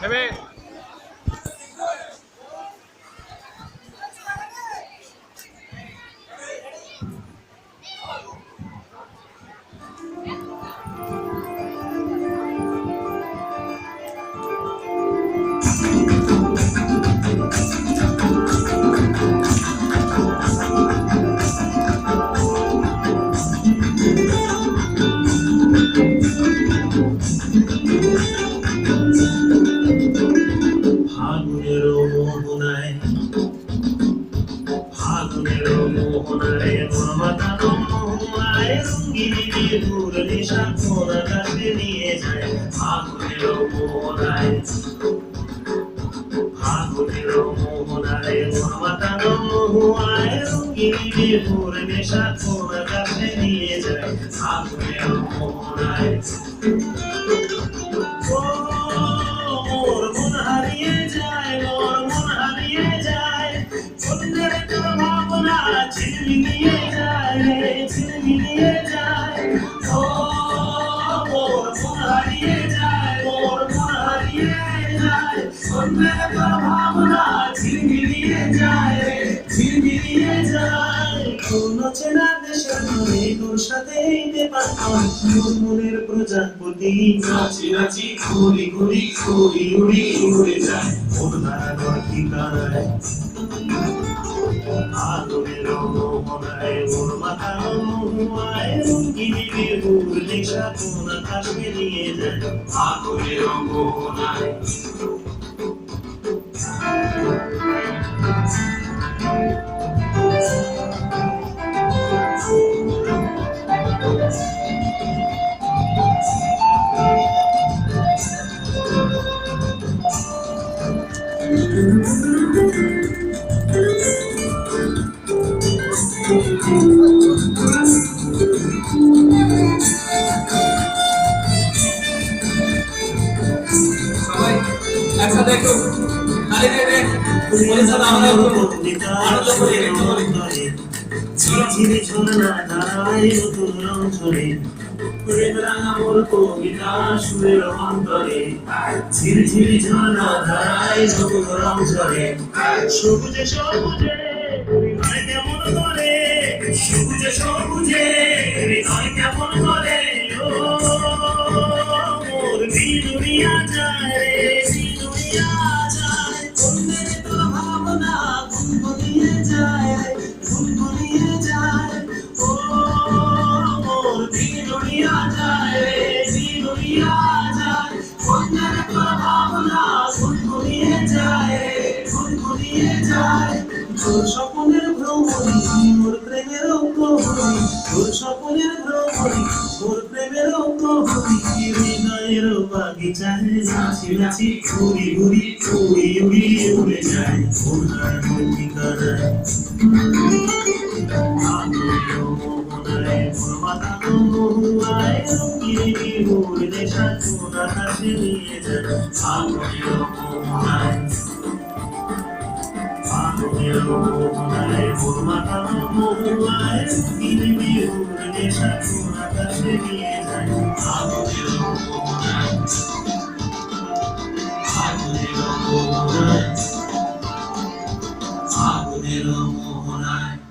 নেবে ফাগুনের মোহনায় মোর মাতানো মহুয়ায় রঙ্গিনী দূর নিশা কোন আকাশে নিয়ে যায় ফাগুনের মোহনায় মোর মাতানো মহুয়ায় রঙ্গিনী দূর নিশা কোন আকাশে নিয়ে যায় ফাগুনের মোহনায় মোর মন হারিয়ে যায় মোর মন হারিয়ে যায় সুন্দর তোর ভাবনা ঝিলমিলিয়ে যায় রে ঝিলমিলিয়ে যায় ও মোর মন হারিয়ে যায় মোর মন হারিয়ে যায় সুন্দর তোর ভাবনা ঝিলমিলিয়ে যায় রে ঝিলমিলিয়ে যায় কোন চেনা দেশের মনে তোর সাথে পারতাম মোর মনের প্রজাপতি নাচি নাচি ঘুরি ঘুরি উড়ি উড়ি উড়ে যায় মোর ধারার ঠিকানায় আগুনের মোহনায় মোর মাথার মহুয়ায় রঙ্গিনী বেহুর নেশা কোন আকাশে নিয়ে যায় আগুনের মোহনায় সবাই একসাথে একটু তালি দিয়ে দেন পুলিশ সাথে আমরা একটু আনন্দ করি একটু বলি ঝিঝিরি ঝোলনা ধারায় নতুন রং ঝরে প্রেমরাঙা মোর কবিতা সুরের অন্তরে ঝিরঝিরি ঝোলনা ধারায় নতুন রং ঝরে সবুজে সবুজে হৃদয় কেমন করে সবুজে সবুজে হৃদয় কেমন করে ও মোর বিনুরিয়া যায় রে বিনুরিয়া যায় অন্যের তোর ভাবনা গুনগুনিয়ে যায় গুনগুনিয়ে যায় ও মোর বিনুরিয়া যায় রে বিনুরিয়া যায় অন্যের তোর ভাবনা গুনগুনিয়ে যায় গুনগুনিয়ে যায় তোর স্বপ্নের ভ্রমণী মোর প্রেমের প্রহরী তোর স্বপ্নের ভ্রমণী মোর প্রেমের প্রহরী হৃদয়ের বাগিচায় নাচি নাচি ঘুরি ঘুরি উড়ি উড়ি উড়ে যায় ওনার ঠিকানায় আগুনের মোহনায় মোর মাতানো মহুয়ায় রঙ্গিনী বেহুর নেশা কোন আকাশে নিয়ে যায় আগুনের মোহনায় আগুনের মোহনায় মোর মাতানো মহুয়ায় রঙ্গিনী বেহুর নেশা কোন আকাশে নিয়ে যায় আগুনের মোহনায় আগুনের মোহনায় আগুনের মোহনায়